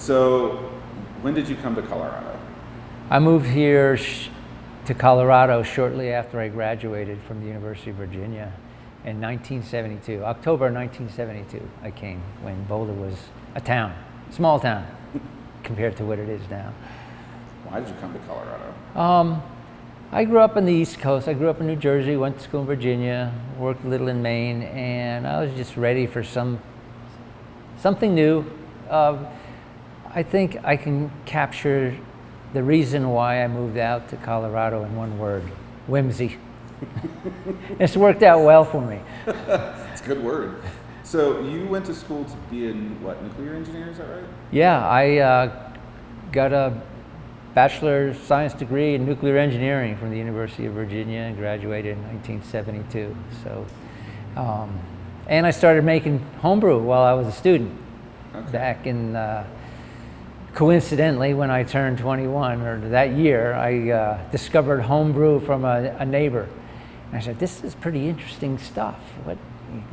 So, when did you come to Colorado? I moved here to Colorado shortly after I graduated from the University of Virginia in 1972. October 1972 I came, when Boulder was a town, small town compared to what it is now. Why did you come to Colorado? I grew up on the East Coast. I grew up in New Jersey, went to school in Virginia, worked a little in Maine, and I was just ready for something new. I think I can capture the reason why I moved out to Colorado in one word: whimsy. It's worked out well for me. It's a good word. So you went to school to be in what, nuclear engineer, is that right? Yeah, I got a Bachelor of Science degree in nuclear engineering from the University of Virginia and graduated in 1972. So, and I started making homebrew while I was a student. Okay. Back in, coincidentally, when I turned 21, or that year, I discovered homebrew from a neighbor. And I said, this is pretty interesting stuff. What,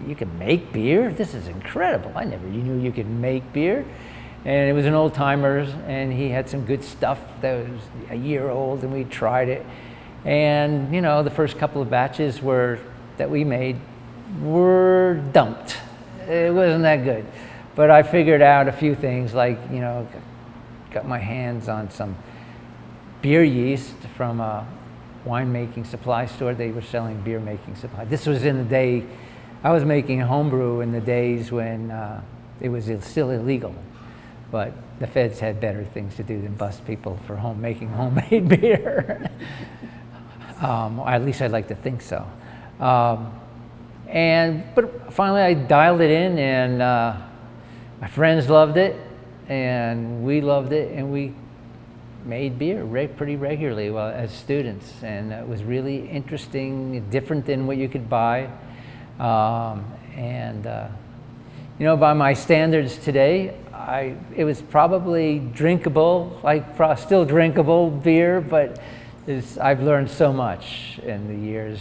you can make beer? This is incredible. I never knew you could make beer. And it was an old timer's, and he had some good stuff that was a year old, and we tried it. And you know, the first couple of batches that we made were dumped. It wasn't that good. But I figured out a few things, like, you know, got my hands on some beer yeast from a winemaking supply store. They were selling beer making supply. This was in the day, I was making homebrew in the days when it was still illegal. But the feds had better things to do than bust people for making homemade beer. Or at least I'd like to think so. But finally I dialed it in, and my friends loved it, and we loved it, and we made beer pretty regularly as students. And it was really interesting, different than what you could buy. You know, by my standards today, it was probably drinkable, still drinkable beer, but I've learned so much in the years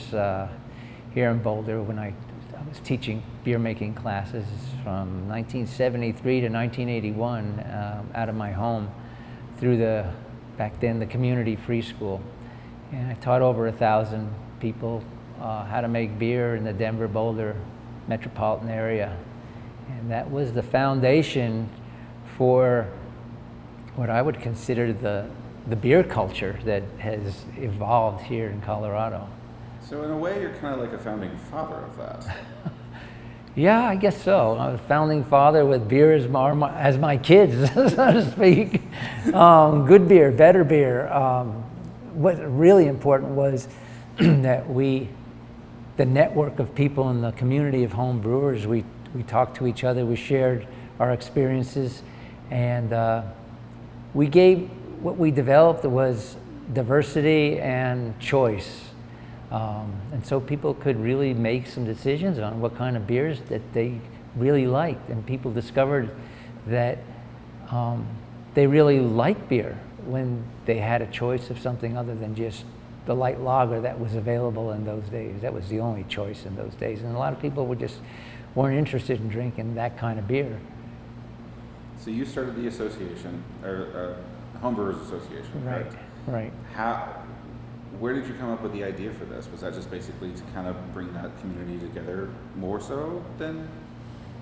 here in Boulder when I was teaching beer making classes from 1973 to 1981 out of my home through back then, the community free school. And I taught over 1,000 people how to make beer in the Denver, Boulder metropolitan area. And that was the foundation for what I would consider the beer culture that has evolved here in Colorado. So in a way, you're kind of like a founding father of that. Yeah, I guess so. I'm a founding father with beer as my kids, so to speak. Good beer, better beer. What really important was that the network of people in the community of home brewers, we talked to each other, we shared our experiences, and what we developed was diversity and choice. And so people could really make some decisions on what kind of beers that they really liked, and people discovered that they really liked beer when they had a choice of something other than just the light lager that was available in those days. That was the only choice in those days, and a lot of people weren't interested in drinking that kind of beer. So you started the association, or Homebrewers Association, right? Right. Where did you come up with the idea for this? Was that just basically to kind of bring that community together more so than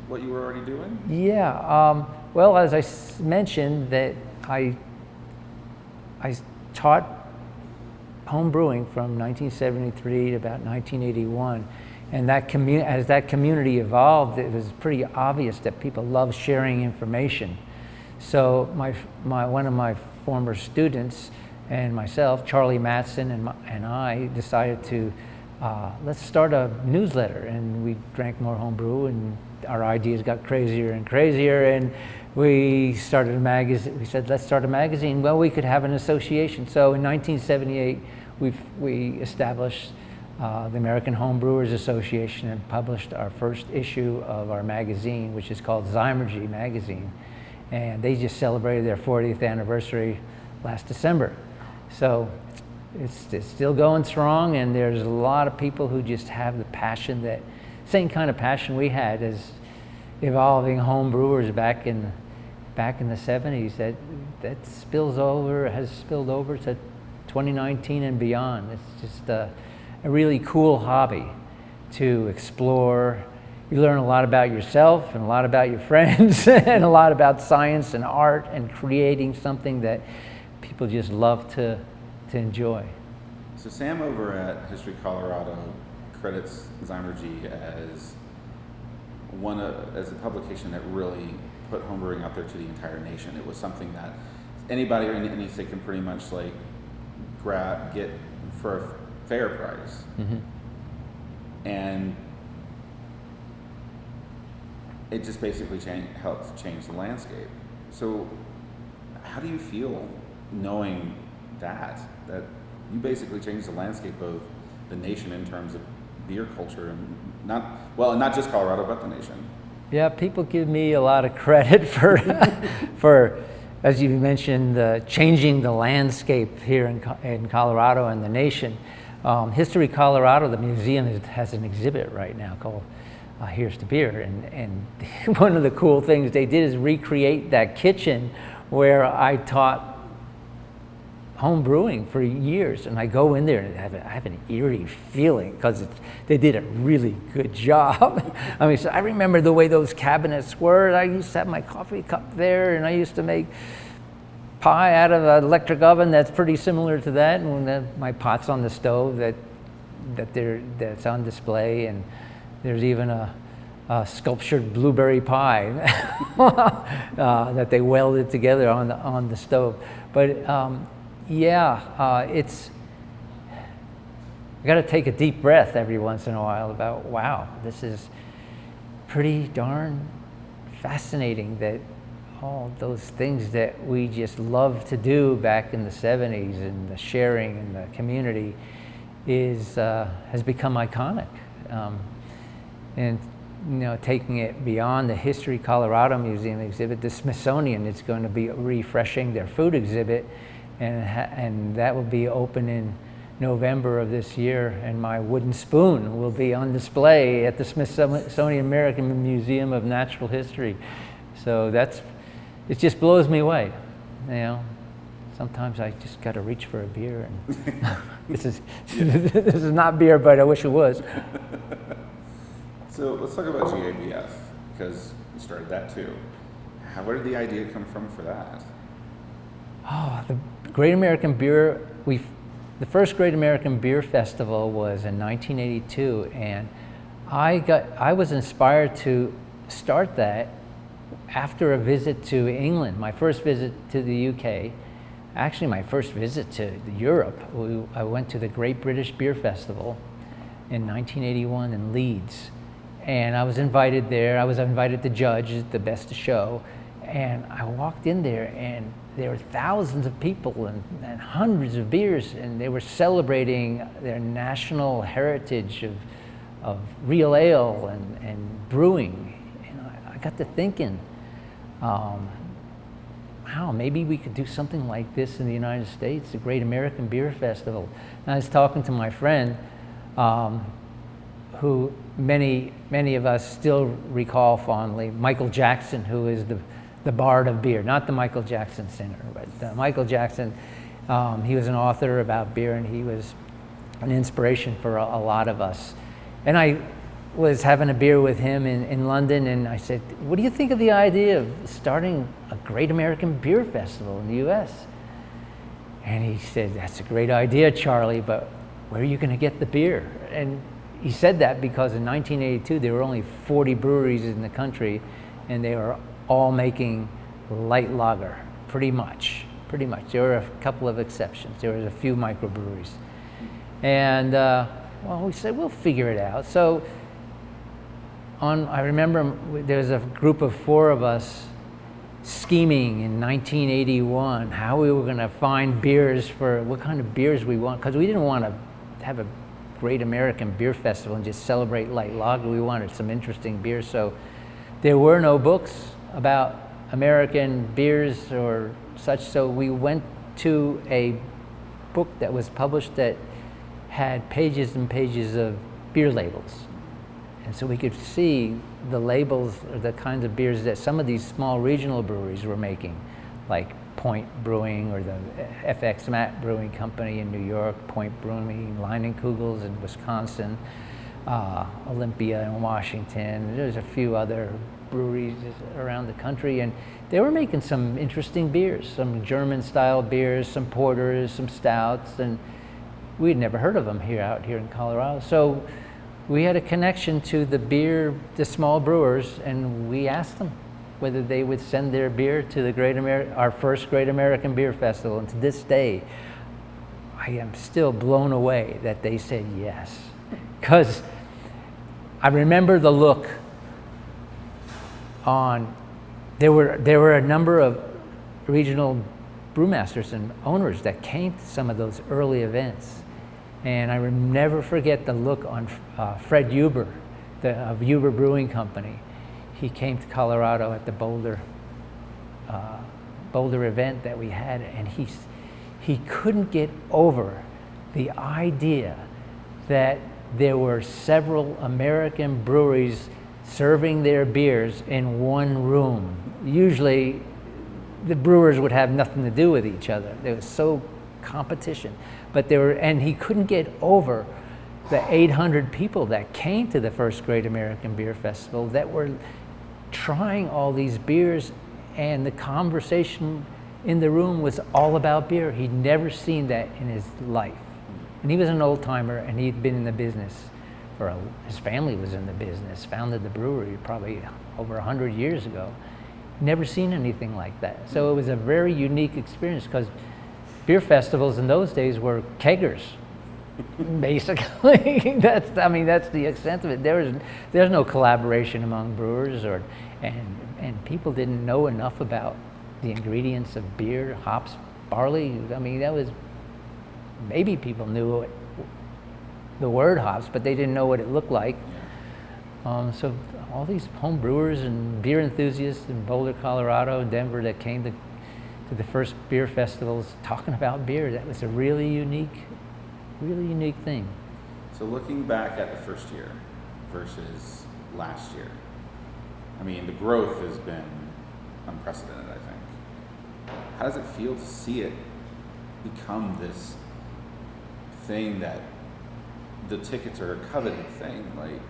what you were already doing? Yeah. Well, as I mentioned, that I taught home brewing from 1973 to about 1981. And as that community evolved, it was pretty obvious that people love sharing information. So one of my former students and myself, Charlie Matson, and I decided to let's start a newsletter. And we drank more homebrew, and our ideas got crazier and crazier. And we started a magazine. We said, let's start a magazine. Well, we could have an association. So in 1978, we established the American Home Brewers Association and published our first issue of our magazine, which is called Zymergy Magazine. And they just celebrated their 40th anniversary last December. So it's still going strong, and there's a lot of people who just have the passion, same kind of passion we had as evolving home brewers back in back in the 70s that has spilled over to 2019 and beyond. It's just a really cool hobby to explore. You learn a lot about yourself and a lot about your friends and a lot about science and art and creating something that people just love to enjoy. So Sam over at History Colorado credits Zymergy as as a publication that really put homebrewing out there to the entire nation. It was something that anybody or any state can pretty much like get for a fair price. Mm-hmm. And it just basically helped change the landscape. So how do you feel knowing that you basically changed the landscape of the nation in terms of beer culture, and not just Colorado, but the nation? Yeah, people give me a lot of credit for as you mentioned, changing the landscape here in Colorado and the nation. History Colorado, the museum has an exhibit right now called Here's to Beer, and one of the cool things they did is recreate that kitchen where I taught home brewing for years, and I go in there and I have an eerie feeling because they did a really good job. I mean, so I remember the way those cabinets were. I used to have my coffee cup there, and I used to make pie out of an electric oven that's pretty similar to that, and my pot's on the stove that's on display, and there's even a sculptured blueberry pie that they welded together on the stove. But it's, I got to take a deep breath every once in a while about, wow, this is pretty darn fascinating that all those things that we just loved to do back in the 70s and the sharing and the community has become iconic. And taking it beyond the History Colorado Museum exhibit, the Smithsonian is going to be refreshing their food exhibit, and that will be open in November of this year, and my wooden spoon will be on display at the Smithsonian American Museum of Natural History. So it just blows me away. Sometimes I just got to reach for a beer, and this is not beer, but I wish it was. So let's talk about GABF, because you started that too. Where did the idea come from for that? The Great American Beer, the first Great American Beer Festival was in 1982, and I was inspired to start that after a visit to England, my first visit to the UK, actually my first visit to Europe. I went to the Great British Beer Festival in 1981 in Leeds, and I was invited there. I was invited to judge the best of show, and I walked in there, and there were thousands of people and hundreds of beers, and they were celebrating their national heritage of real ale and brewing. And I got to thinking, wow, maybe we could do something like this in the United States, the Great American Beer Festival. And I was talking to my friend, who many of us still recall fondly, Michael Jackson, who is the bard of beer, not the Michael Jackson singer, but Michael Jackson. He was an author about beer, and he was an inspiration for a lot of us. And I was having a beer with him in London, and I said, what do you think of the idea of starting a Great American Beer Festival in the US? And he said, that's a great idea, Charlie, but where are you going to get the beer? And he said that because in 1982 there were only 40 breweries in the country, and they were all making light lager, pretty much. There were a couple of exceptions. There was a few microbreweries. And we said, we'll figure it out. So I remember there was a group of 4 of us scheming in 1981 how we were going to find beers for what kind of beers we want, because we didn't want to have a Great American Beer Festival and just celebrate light lager. We wanted some interesting beers. So there were no books about American beers or such, so we went to a book that was published that had pages and pages of beer labels, and so we could see the labels or the kinds of beers that some of these small regional breweries were making, like Point Brewing or the FX Matt Brewing Company in New York, Point Brewing, Leinenkugels in Wisconsin, Olympia in Washington. There's a few other breweries around the country, and they were making some interesting beers, some German-style beers, some porters, some stouts, and we'd never heard of them out here in Colorado. So we had a connection to the small brewers, and we asked them whether they would send their beer to our first Great American Beer Festival. And to this day, I am still blown away that they said yes. Because I remember the look on, there were a number of regional brewmasters and owners that came to some of those early events. And I will never forget the look on Fred Huber, of Huber Brewing Company. He came to Colorado at the Boulder event that we had, and he couldn't get over the idea that there were several American breweries serving their beers in one room. Usually the brewers would have nothing to do with each other. There was so competition. And he couldn't get over the 800 people that came to the first Great American Beer Festival that were trying all these beers, and the conversation in the room was all about beer. He'd never seen that in his life. And he was an old timer, and he'd been in the business his family was in the business, founded the brewery probably over 100 years ago. Never seen anything like that. So it was a very unique experience, because beer festivals in those days were keggers, basically. That's the extent of it. There's no collaboration among brewers, and people didn't know enough about the ingredients of beer, hops, barley. I mean, maybe people knew the word hops, but they didn't know what it looked like. So all these home brewers and beer enthusiasts in Boulder, Colorado, and Denver that came to the first beer festivals talking about beer, that was a really unique thing. So looking back at the first year versus last year, I mean, the growth has been unprecedented, I think. How does it feel to see it become this thing that the tickets are a coveted thing? Like,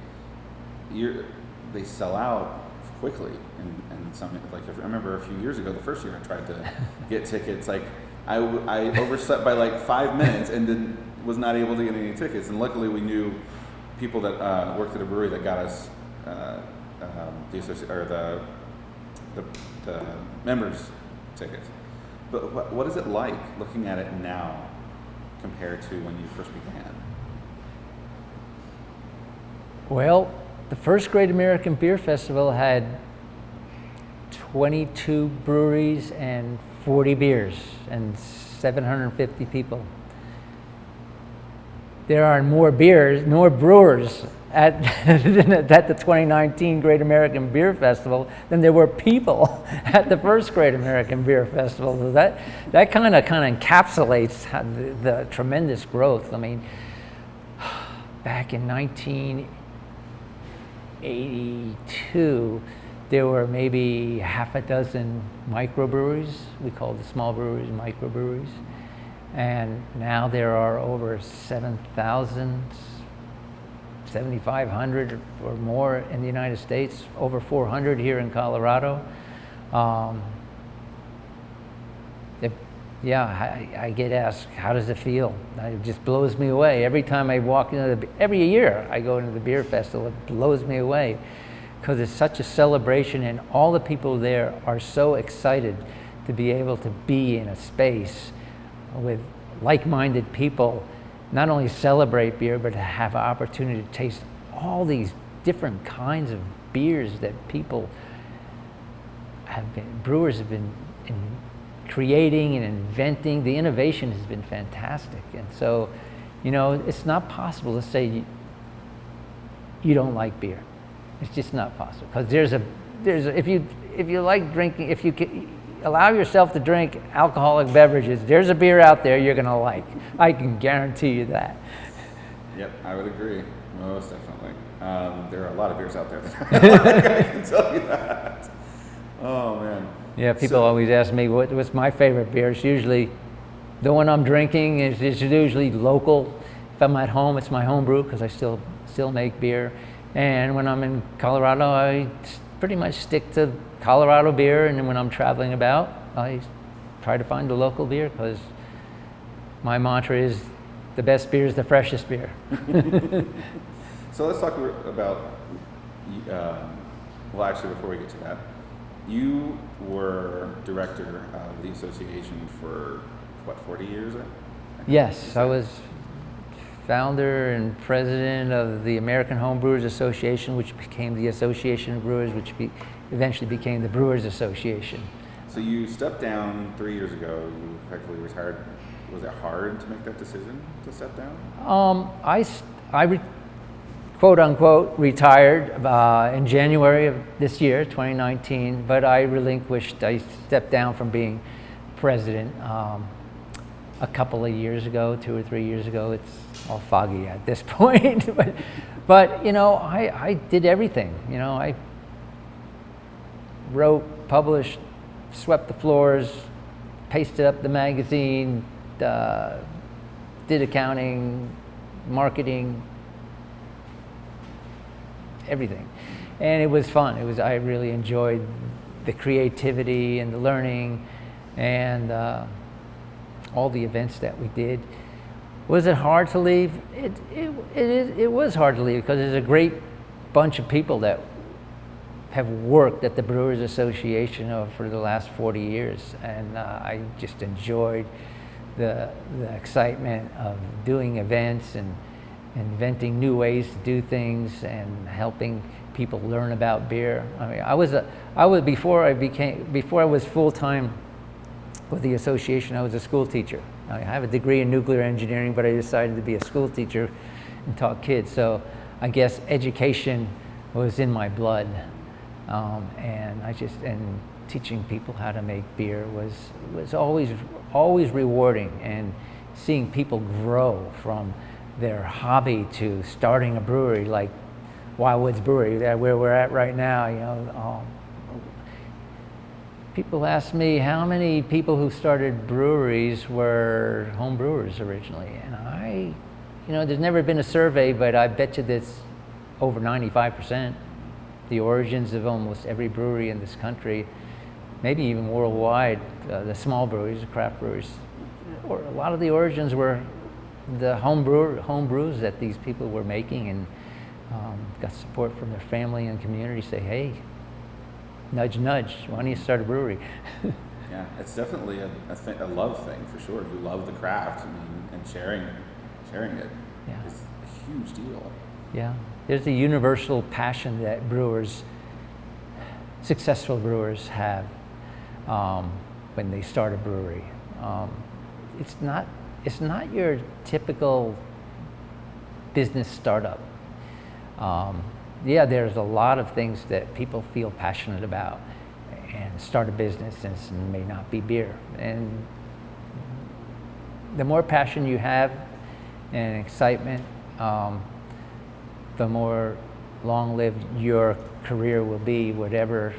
they sell out quickly, and some, like, I remember a few years ago, the first year I tried to get tickets, like I overslept by like 5 minutes and was not able to get any tickets, and luckily we knew people that worked at a brewery that got us the members tickets. But what is it like looking at it now compared to when you first began? Well, the first Great American Beer Festival had 22 breweries and 40 beers and 750 people. There are more brewers at the 2019 Great American Beer Festival than there were people at the first Great American Beer Festival. So that kind of encapsulates the tremendous growth. I mean, back in 1982, there were maybe half a dozen microbreweries. We call the small breweries microbreweries. And now there are over 7,000, 7,500 or more in the United States, over 400 here in Colorado. I get asked, how does it feel? It just blows me away. Every time I walk every year I go into the beer festival, it blows me away, because it's such a celebration, and all the people there are so excited to be able to be in a space with like-minded people, not only celebrate beer, but to have an opportunity to taste all these different kinds of beers that brewers have been creating and inventing. The innovation has been fantastic. And so, it's not possible to say you don't like beer. It's just not possible, because if you like drinking, if you allow yourself to drink alcoholic beverages, there's a beer out there you're going to like. I can guarantee you that. Yep, I would agree, most definitely. There are a lot of beers out there that I can tell you that. Oh, man. Yeah, people always ask me what's my favorite beer. It's usually the one I'm drinking is usually local. If I'm at home, it's my home brew because I still make beer. And when I'm in Colorado, I pretty much stick to Colorado beer. And then when I'm traveling about, I try to find the local beer because my mantra is the best beer is the freshest beer. So let's talk about, well, actually, before we get to that, you were director of the association for, what, 40 years? Yes, I was founder and president of the American Home Brewers Association, which became the Association of Brewers, which eventually became the Brewers Association. So you stepped down 3 years ago. You effectively retired. Was it hard to make that decision to step down? I quote unquote retired in January of this year, 2019, but I stepped down from being president a couple of years ago, 2 or 3 years ago. It's all foggy at this point. but you know, I did everything. You know, I wrote, published, swept the floors, pasted up the magazine, did accounting, marketing, everything. And it was fun. I really enjoyed the creativity and the learning and all the events that we did. Was it hard to leave? It was hard to leave because there's a great bunch of people that have worked at the Brewers Association for the last 40 years, and I just enjoyed the excitement of doing events and inventing new ways to do things and helping people learn about beer. I mean, before I was full-time with the association, I was a school teacher. I have a degree in nuclear engineering, but I decided to be a school teacher and taught kids. So I guess education was in my blood, and teaching people how to make beer was always rewarding, and seeing people grow from their hobby to starting a brewery like Wildwood's Brewery, where we're at right now. You know, people ask me how many people who started breweries were home brewers originally, and there's never been a survey, but I bet you that's over 95%. The origins of almost every brewery in this country, maybe even worldwide, the small breweries, the craft breweries, or a lot of the origins were the home brews that these people were making, and got support from their family and community. Say, hey, nudge, nudge, why don't you start a brewery? Yeah, it's definitely a love thing for sure. You love the craft, and sharing it is a huge deal. Yeah, there's a universal passion that successful brewers have when they start a brewery. It's not your typical business startup. There's a lot of things that people feel passionate about and start a business, and it may not be beer. And the more passion you have and excitement, the more long-lived your career will be, whatever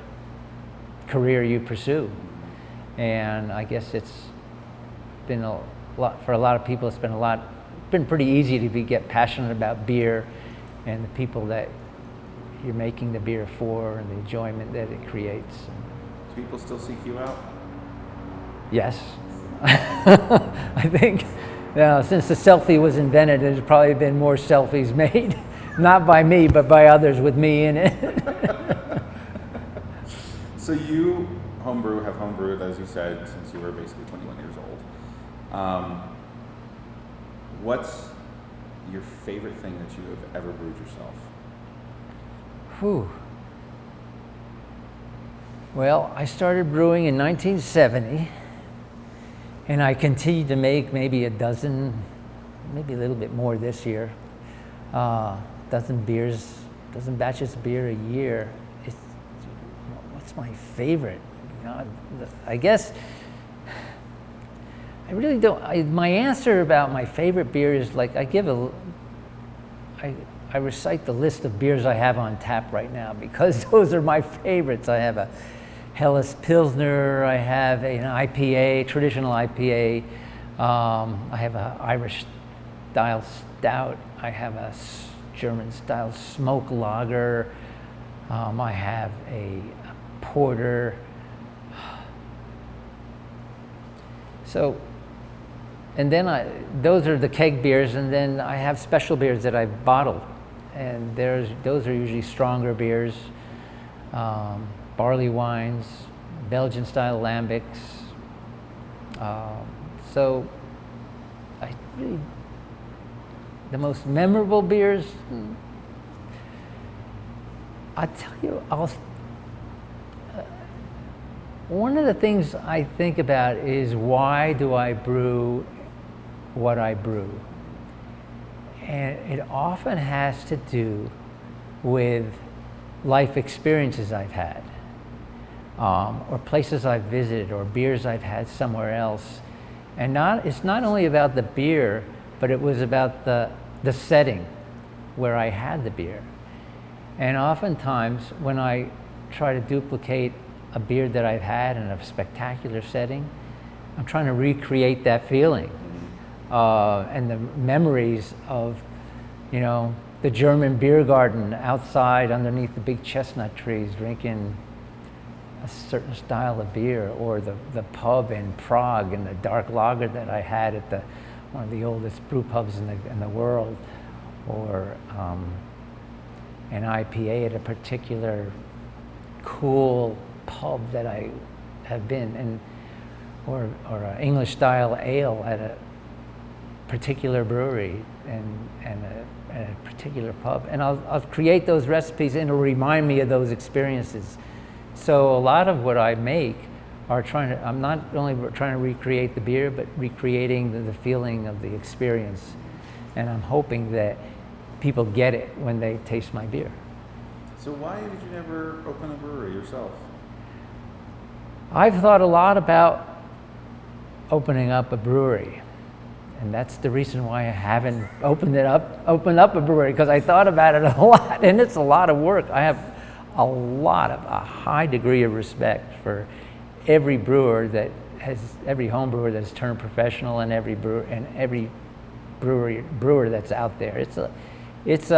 career you pursue. And I guess it's been a lot for a lot of people. It's been pretty easy to get passionate about beer and the people that you're making the beer for and the enjoyment that it creates. Do people still seek you out? Yes. I think since the selfie was invented, there's probably been more selfies made, not by me, but by others with me in it. So you have homebrewed, as you said, since you were basically 21 years old. What's your favorite thing that you have ever brewed yourself? Whew. Well, I started brewing in 1970, and I continued to make maybe a dozen, maybe a little bit more this year, dozen batches of beer a year. What's my favorite? I guess I really don't. My answer about my favorite beer is like I I recite the list of beers I have on tap right now because those are my favorites. I have a Helles Pilsner, I have an IPA, traditional IPA, I have an Irish style stout, I have a German style smoke lager, I have a porter. So, and then those are the keg beers, and then I have special beers that I've bottled, and those are usually stronger beers, barley wines, Belgian style lambics. So, the most memorable beers, I tell you, one of the things I think about is why do I brew what I brew? And it often has to do with life experiences I've had, or places I've visited, or beers I've had somewhere else. And it's not only about the beer, but it was about the setting where I had the beer. And oftentimes when I try to duplicate a beer that I've had in a spectacular setting, I'm trying to recreate that feeling and the memories of, the German beer garden outside underneath the big chestnut trees drinking a certain style of beer, or the pub in Prague and the dark lager that I had at one of the oldest brew pubs in the world, or an IPA at a particular cool pub that I have been in, or an English style ale at a particular brewery and a particular pub, and I'll create those recipes and it'll remind me of those experiences. So a lot of what I make I'm not only trying to recreate the beer, but recreating the feeling of the experience, and I'm hoping that people get it when they taste my beer. So why did you never open a brewery yourself? I've thought a lot about opening up a brewery, and that's the reason why I haven't opened up a brewery, because I thought about it a lot, and it's a lot of work. I have a high degree of respect for every brewer every home brewer that's turned professional, and every brewer that's out there. It's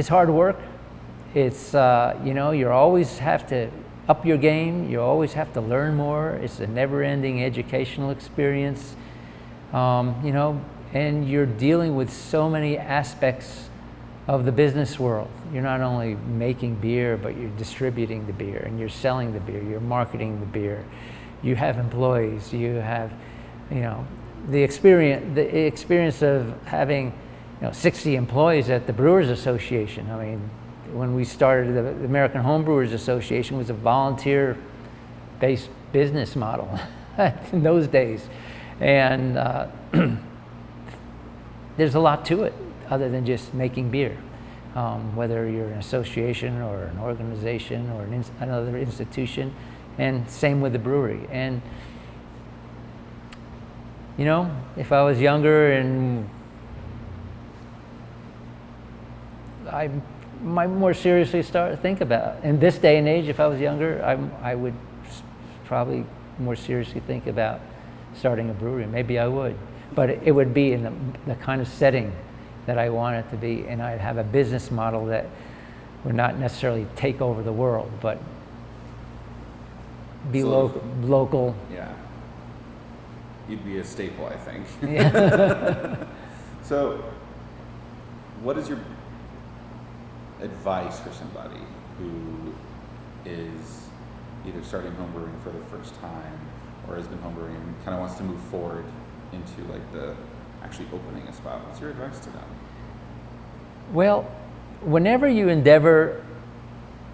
hard work. It's you always have to up your game. You always have to learn more. It's a never-ending educational experience. And you're dealing with so many aspects of the business world. You're not only making beer, but you're distributing the beer, and you're selling the beer, you're marketing the beer. You have employees, you have, the experience of having 60 employees at the Brewers Association. I mean, when we started, the American Home Brewers Association was a volunteer-based business model in those days. And there's a lot to it other than just making beer. Whether you're an association or an organization or another institution, and same with the brewery. And if I was younger, and I might more seriously start to think about, in this day and age, if I was younger, I would probably more seriously think about starting a brewery. Maybe I would, but it would be in the kind of setting that I want it to be, and I'd have a business model that would not necessarily take over the world, but be local. Yeah. You'd be a staple, I think. Yeah. So, what is your advice for somebody who is either starting homebrewing for the first time, or has been homebrewing and kind of wants to move forward into the actually opening a spot? What's your advice to them? Well, whenever you endeavor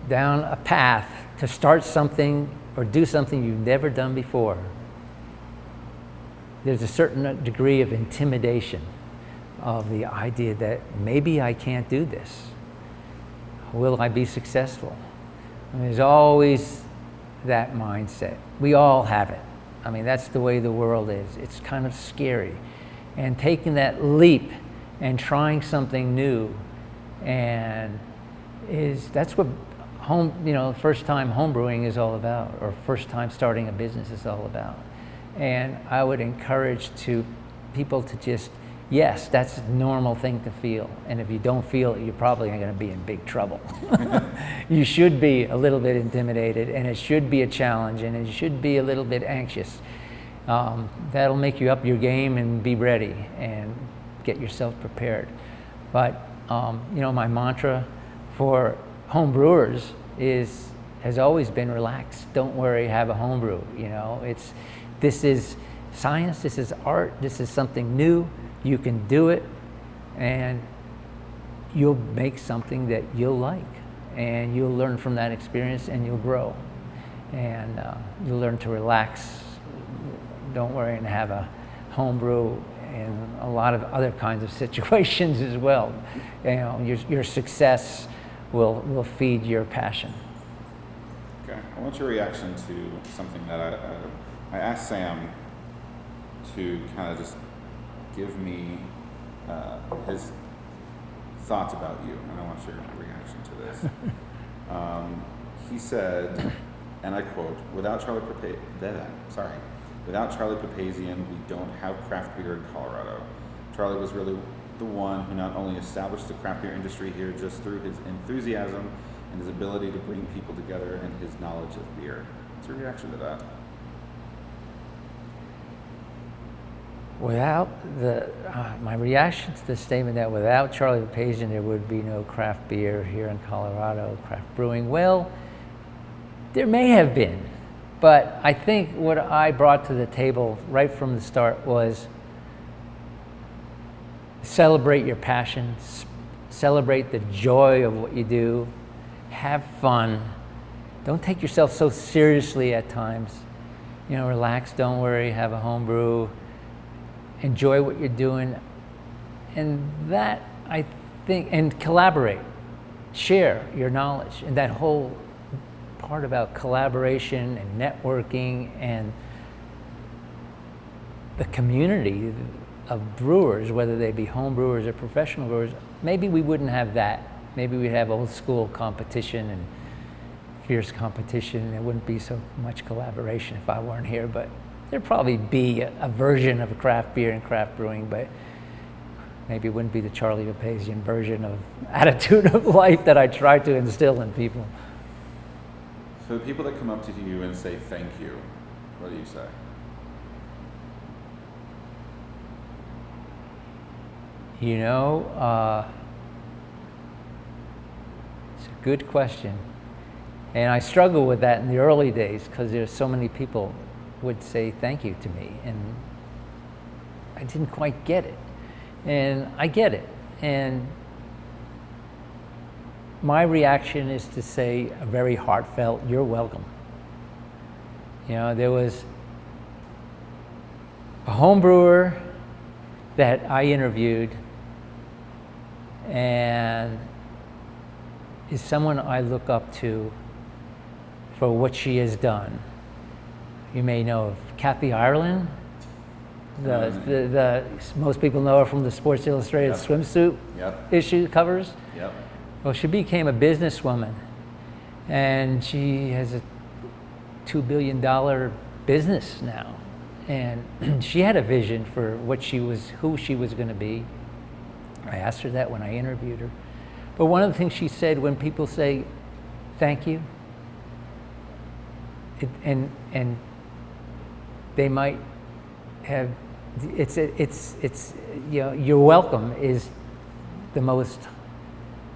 down a path to start something or do something you've never done before, there's a certain degree of intimidation of the idea that maybe I can't do this. Will I be successful? I mean, there's always that mindset. We all have it. I mean, that's the way the world is. It's kind of scary. And taking that leap and trying something new, and that's what first time homebrewing is all about, or first time starting a business is all about. And I would encourage people to just, yes, that's a normal thing to feel. And if you don't feel it, you're probably going to be in big trouble. You should be a little bit intimidated, and it should be a challenge, and it should be a little bit anxious. That'll make you up your game and be ready and get yourself prepared. But my mantra for home brewers has always been relax. Don't worry, have a home brew. This is science, this is art, this is something new. You can do it, and you'll make something that you'll like, and you'll learn from that experience, and you'll grow, and you'll learn to relax. Don't worry, and have a home brew in a lot of other kinds of situations as well. Your success will feed your passion. Okay, I want your reaction to something that I asked Sam to kind of just give me his thoughts about you, and I want your reaction to this. He said, and I quote, without Charlie Papazian, we don't have craft beer in Colorado. Charlie was really the one who not only established the craft beer industry here just through his enthusiasm and his ability to bring people together and his knowledge of beer. What's your reaction to that? My reaction to the statement that without Charlie Papazian there would be no craft beer here in Colorado, craft brewing. Well, there may have been, but I think what I brought to the table right from the start was celebrate your passions, celebrate the joy of what you do, have fun. Don't take yourself so seriously at times. Relax, don't worry, have a home brew. Enjoy what you're doing, and that, I think, and collaborate, share your knowledge, and that whole part about collaboration and networking and the community of brewers, whether they be home brewers or professional brewers. Maybe we wouldn't have that. Maybe we'd have old school competition and fierce competition. There wouldn't be so much collaboration if I weren't here, but there'd probably be a version of craft beer and craft brewing, but maybe it wouldn't be the Charlie Papazian version of attitude of life that I try to instill in people. For the people that come up to you and say thank you, what do you say? It's a good question. And I struggled with that in the early days because there's so many people would say thank you to me, and I didn't quite get it. And I get it. And my reaction is to say a very heartfelt, you're welcome. There was a home brewer that I interviewed, and is someone I look up to for what she has done. You may know of Kathy Ireland. Most people know her from the Sports Illustrated swimsuit issue covers. Yep. Well, she became a businesswoman, and she has a $2 billion business now. And she had a vision for who she was going to be. I asked her that when I interviewed her. But one of the things she said, when people say thank you, and they might have, you're welcome is the most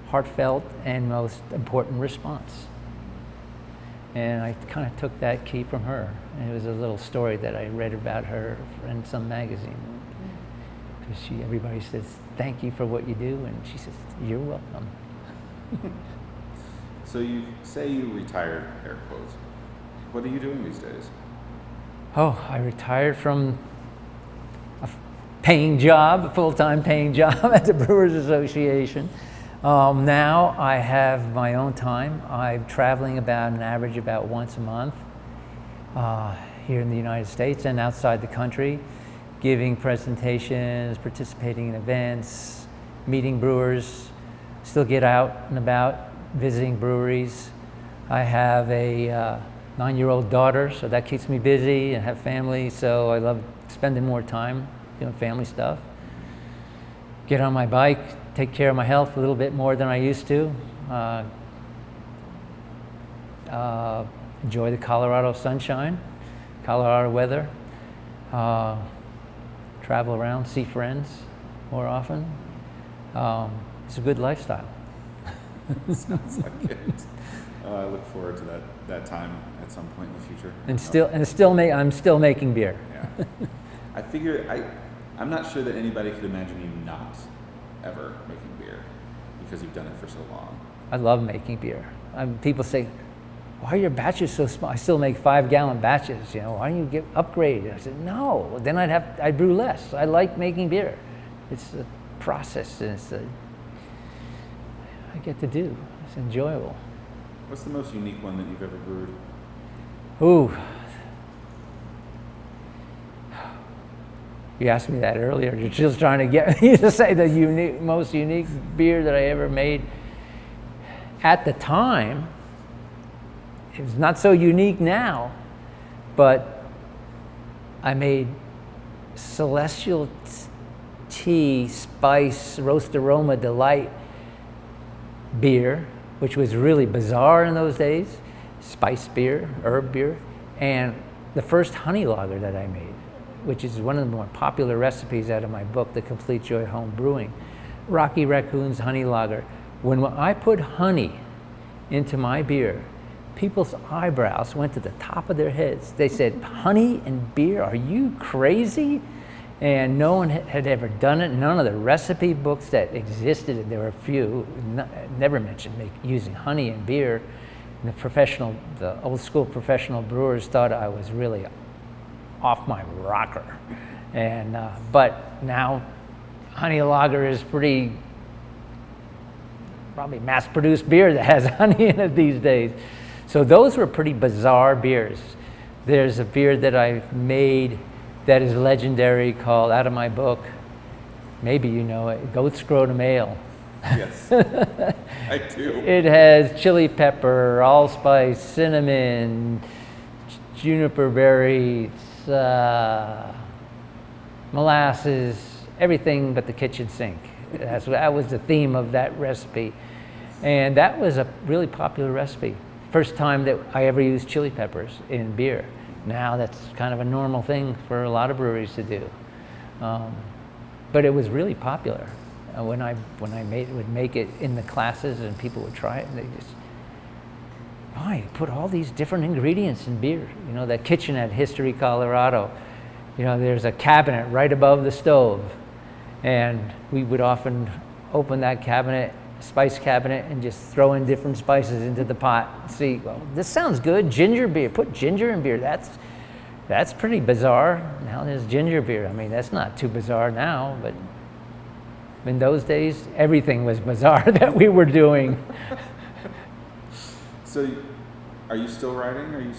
heartfelt and most important response. And I kind of took that key from her. And it was a little story that I read about her in some magazine. Because everybody says, thank you for what you do. And she says, you're welcome. So you say you retired, air quotes. What are you doing these days? Oh, I retired from a full-time paying job at the Brewers Association. Now I have my own time. I'm traveling about an average about once a month here in the United States and outside the country, giving presentations, participating in events, meeting brewers, still get out and about, visiting breweries. I have a 9-year-old daughter, so that keeps me busy, and have family, so I love spending more time doing family stuff. Get on my bike, take care of my health a little bit more than I used to. Enjoy the Colorado sunshine, Colorado weather. Travel around, see friends more often. It's a good lifestyle. Sounds like it. I look forward to that time at some point in the future. I'm still making beer. Yeah. I figure I'm not sure that anybody could imagine you not ever making beer because you've done it for so long. I love making beer. People say, "Why are your batches so small?" I still make 5-gallon batches. Why don't you upgrade? I said, "No, then I'd brew less. I like making beer. It's a process, and I get to do. It's enjoyable." What's the most unique one that you've ever brewed? Ooh. You asked me that earlier. You're just trying to get me to say the most unique beer that I ever made. At the time, it was not so unique now, but I made Celestial Tea Spice Roast Aroma Delight beer, which was really bizarre in those days. Spice beer, herb beer, and the first honey lager that I made, which is one of the more popular recipes out of my book, The Complete Joy Home Brewing. Rocky Raccoon's honey lager. When I put honey into my beer, people's eyebrows went to the top of their heads. They said, "Honey and beer? Are you crazy?" And no one had ever done it. None of the recipe books that existed, and there were a few, never mentioned using honey in beer. And the old school professional brewers thought I was really off my rocker. And but now honey lager is probably mass-produced beer that has honey in it these days. So those were pretty bizarre beers. There's a beer that I've made that is legendary called, out of my book, maybe you know it, Goat Scrotum Ale. Yes, I do. It has chili pepper, allspice, cinnamon, juniper berries, molasses, everything but the kitchen sink. That was the theme of that recipe. And that was a really popular recipe. First time that I ever used chili peppers in beer. Now that's kind of a normal thing for a lot of breweries to do. But it was really popular. When I would make it in the classes and people would try it, and they just, you put all these different ingredients in beer. That kitchen at History, Colorado, there's a cabinet right above the stove. And we would often open that cabinet, spice cabinet, and just throw in different spices into the pot. See, well, this sounds good. Ginger beer. Put ginger in beer. That's pretty bizarre. Now there's ginger beer. I mean, that's not too bizarre now, but in those days, everything was bizarre that we were doing. So, are you still writing? Are you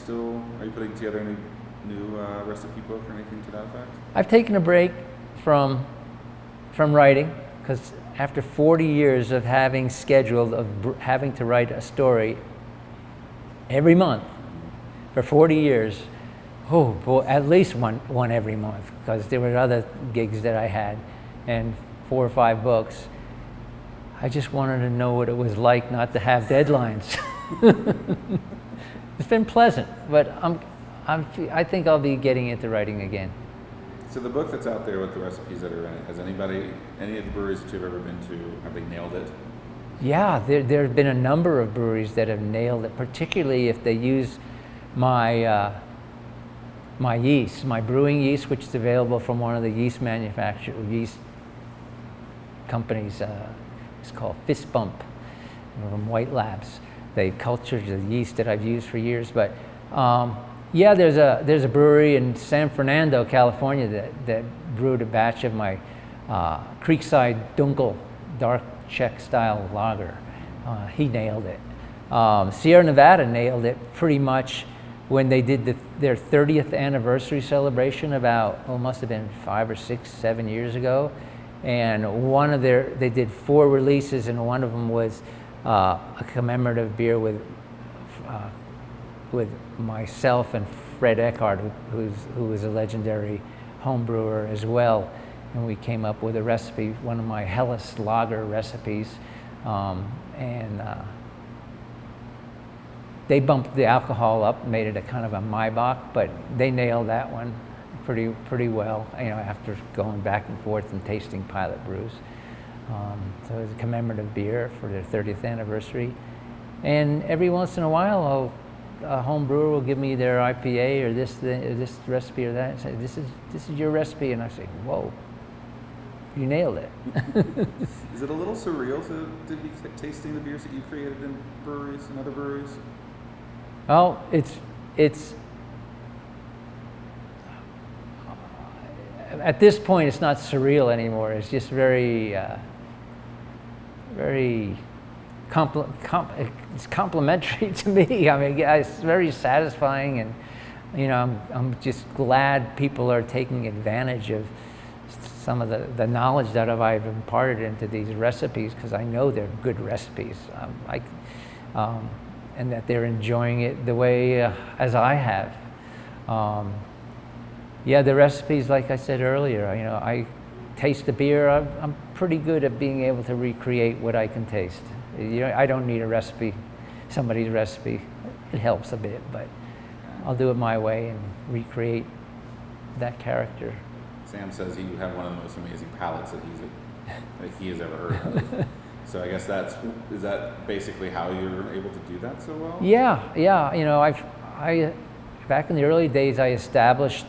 putting together any new recipe book or anything to that effect? I've taken a break from writing, because after 40 years of having having to write a story every month for 40 years, at least one every month, because there were other gigs that I had, and 4 or 5 books. I just wanted to know what it was like not to have deadlines. It's been pleasant, but I think I'll be getting into writing again. So the book that's out there with the recipes that are in it, has any of the breweries that you've ever been to, have they nailed it? Yeah, there have been a number of breweries that have nailed it, particularly if they use my yeast, my brewing yeast, which is available from one of the yeast companies. It's called Fist Bump from White Labs. They cultured the yeast that I've used for years, but yeah, there's a brewery in San Fernando, California that brewed a batch of my Creekside Dunkel dark Czech style lager. He nailed it. Sierra Nevada nailed it pretty much when they did their 30th anniversary celebration about, must have been 5 or 6, 7 years ago. And they did 4 releases, and one of them was a commemorative beer with myself and Fred Eckhart, who was a legendary home brewer as well. And we came up with a recipe, one of my Helles lager recipes, and they bumped the alcohol up, made it a kind of a Maibach, but they nailed that one pretty well, after going back and forth and tasting pilot brews. So it was a commemorative beer for their 30th anniversary. And every once in a while, a home brewer will give me their IPA or this recipe or that, and say, this is your recipe, and I say, whoa, you nailed it. Is it a little surreal to be tasting the beers that you created in breweries and other breweries? Well, it's at this point, it's not surreal anymore. It's just very it's complimentary to me. I mean, it's very satisfying, and I'm just glad people are taking advantage of some of the knowledge that I've imparted into these recipes, because I know they're good recipes, and that they're enjoying it the way as I have. The recipes, like I said earlier, I taste the beer. I'm pretty good at being able to recreate what I can taste. I don't need a recipe, somebody's recipe. It helps a bit, but I'll do it my way and recreate that character. Sam says you have one of the most amazing palates that he has ever heard of. So I guess is that basically how you're able to do that so well? Yeah. I back in the early days, I established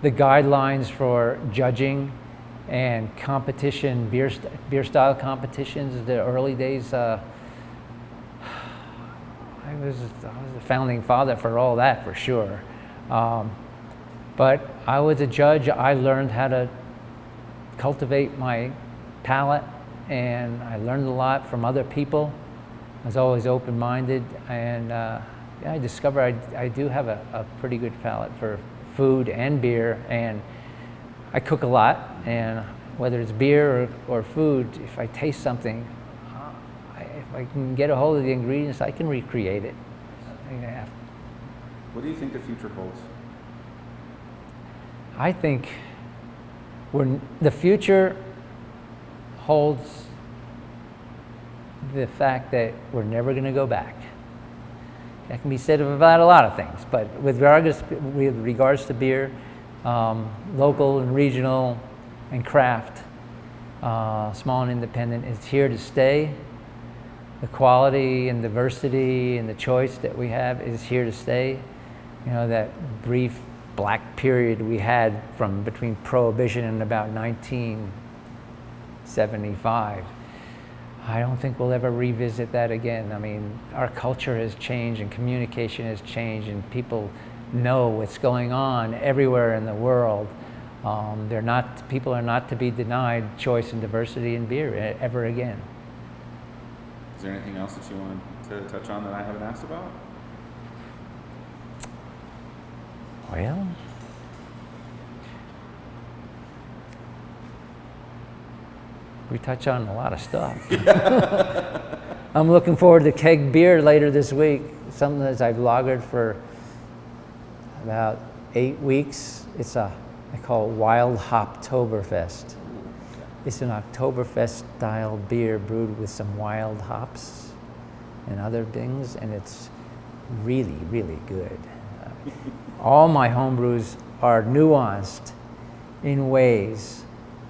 the guidelines for judging and competition, beer style competitions. The early days, I was a founding father for all that, for sure. But I was a judge. I learned how to cultivate my palate, and I learned a lot from other people. I was always open-minded, and I discovered I do have a pretty good palate for food and beer, and I cook a lot, and whether it's beer or food, if I taste something, if I can get a hold of the ingredients, I can recreate it. What do you think the future holds? I think the future holds the fact that we're never going to go back. That can be said about a lot of things, but with regards to beer, local and regional and craft, small and independent, is here to stay. The quality and diversity and the choice that we have is here to stay. That brief black period we had from between Prohibition and about 1975, I don't think we'll ever revisit that again. I mean, our culture has changed and communication has changed, and people know what's going on everywhere in the world. People are not to be denied choice and diversity in beer ever again. Is there anything else that you wanted to touch on that I haven't asked about? Well, we touch on a lot of stuff. I'm looking forward to keg beer later this week, something that I've lagered for about 8 weeks. I call it Wild Hoptoberfest. It's an Oktoberfest style beer brewed with some wild hops and other things, and it's really, really good. All my homebrews are nuanced in ways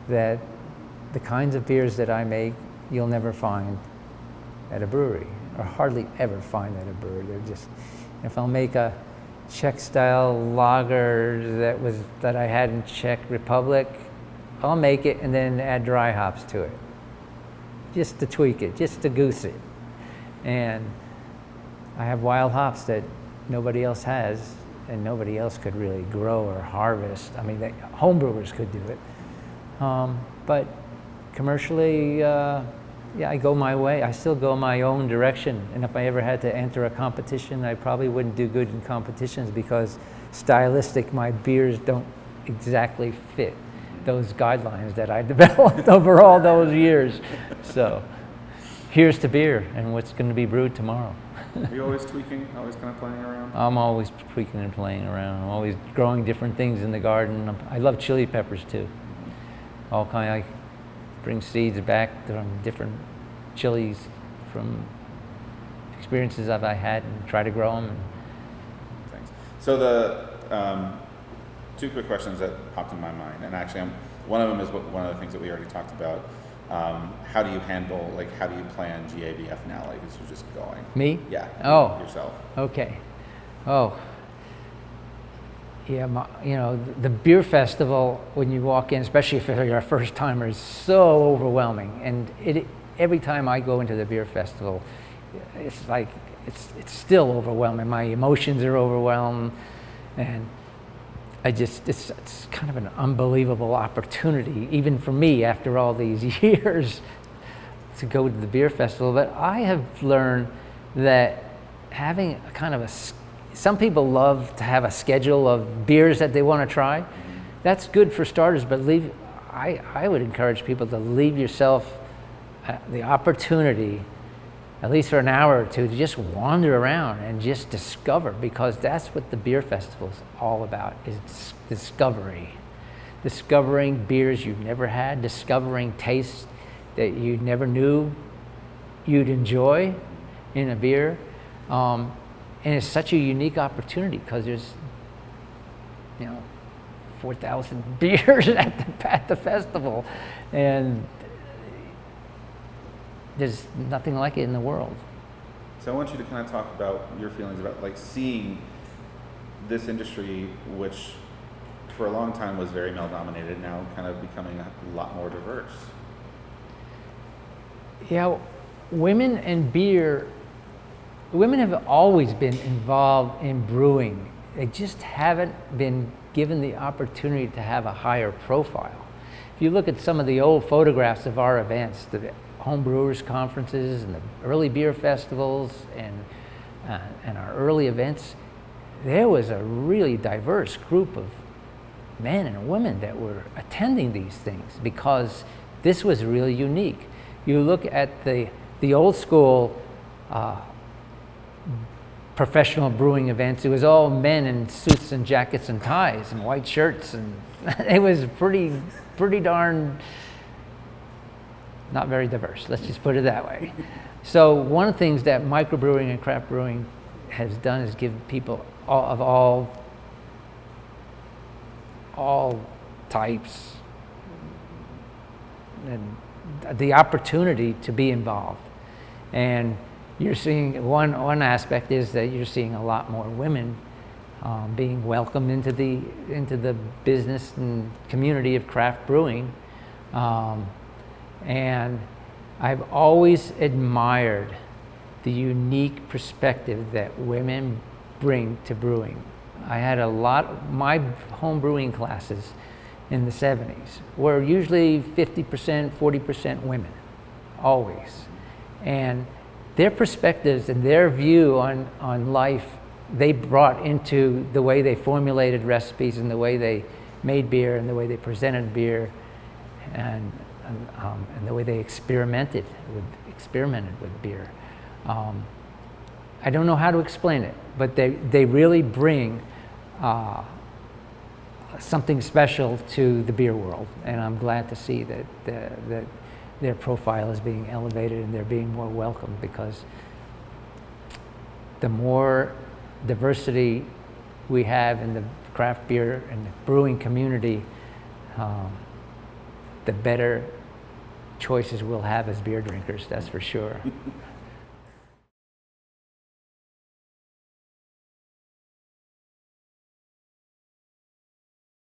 that the kinds of beers that I make, you'll never find at a brewery, or hardly ever find at a brewery. They're just, if I'll make a Czech style lager that I had in Czech Republic, I'll make it and then add dry hops to it, just to tweak it, just to goose it. And I have wild hops that nobody else has, and nobody else could really grow or harvest. I mean, home brewers could do it, but commercially, I go my way. I still go my own direction. And if I ever had to enter a competition, I probably wouldn't do good in competitions, because stylistic, my beers don't exactly fit those guidelines that I developed over all those years. So here's to beer and what's going to be brewed tomorrow. Are you always tweaking, always kind of playing around? I'm always tweaking and playing around. I'm always growing different things in the garden. I love chili peppers too. All kind. I bring seeds back from different chilies from experiences I've had and try to grow them. Thanks. So the two quick questions that popped in my mind, and actually one of them is one of the things that we already talked about. How do you handle, how do you plan GABF now? Is you're just going? Me? Yeah. Oh. Yourself. Okay. Oh. Yeah, the beer festival, when you walk in, especially if you're a first timer, is so overwhelming. And every time I go into the beer festival, it's like, it's still overwhelming. My emotions are overwhelmed, and it's kind of an unbelievable opportunity, even for me after all these years, to go to the beer festival. But I have learned that having a kind of some people love to have a schedule of beers that they want to try. That's good for starters, but I would encourage people to leave yourself the opportunity, at least for an hour or two, to just wander around and just discover, because that's what the beer festival is all about, is discovery. Discovering beers you've never had, discovering tastes that you never knew you'd enjoy in a beer. And it's such a unique opportunity because there's, 4,000 beers at the festival, and there's nothing like it in the world. So I want you to kind of talk about your feelings about seeing this industry, which for a long time was very male dominated, now kind of becoming a lot more diverse. Yeah, women have always been involved in brewing. They just haven't been given the opportunity to have a higher profile. If you look at some of the old photographs of our events, the home brewers conferences and the early beer festivals and our early events, there was a really diverse group of men and women that were attending these things because this was really unique. You look at the old school professional brewing events, it was all men in suits and jackets and ties and white shirts, and it was pretty darn not very diverse, let's just put it that way. So one of the things that microbrewing and craft brewing has done is give people of all types and the opportunity to be involved. And you're seeing one aspect is that you're seeing a lot more women being welcomed into the business and community of craft brewing, and I've always admired the unique perspective that women bring to brewing. I had my home brewing classes in the 70s were usually 50%, 40% women, always. And their perspectives and their view on life, they brought into the way they formulated recipes and the way they made beer and the way they presented beer and the way they experimented with beer. I don't know how to explain it, but they really bring something special to the beer world, and I'm glad to see that their profile is being elevated and they're being more welcomed, because the more diversity we have in the craft beer and the brewing community, the better choices we'll have as beer drinkers, that's for sure.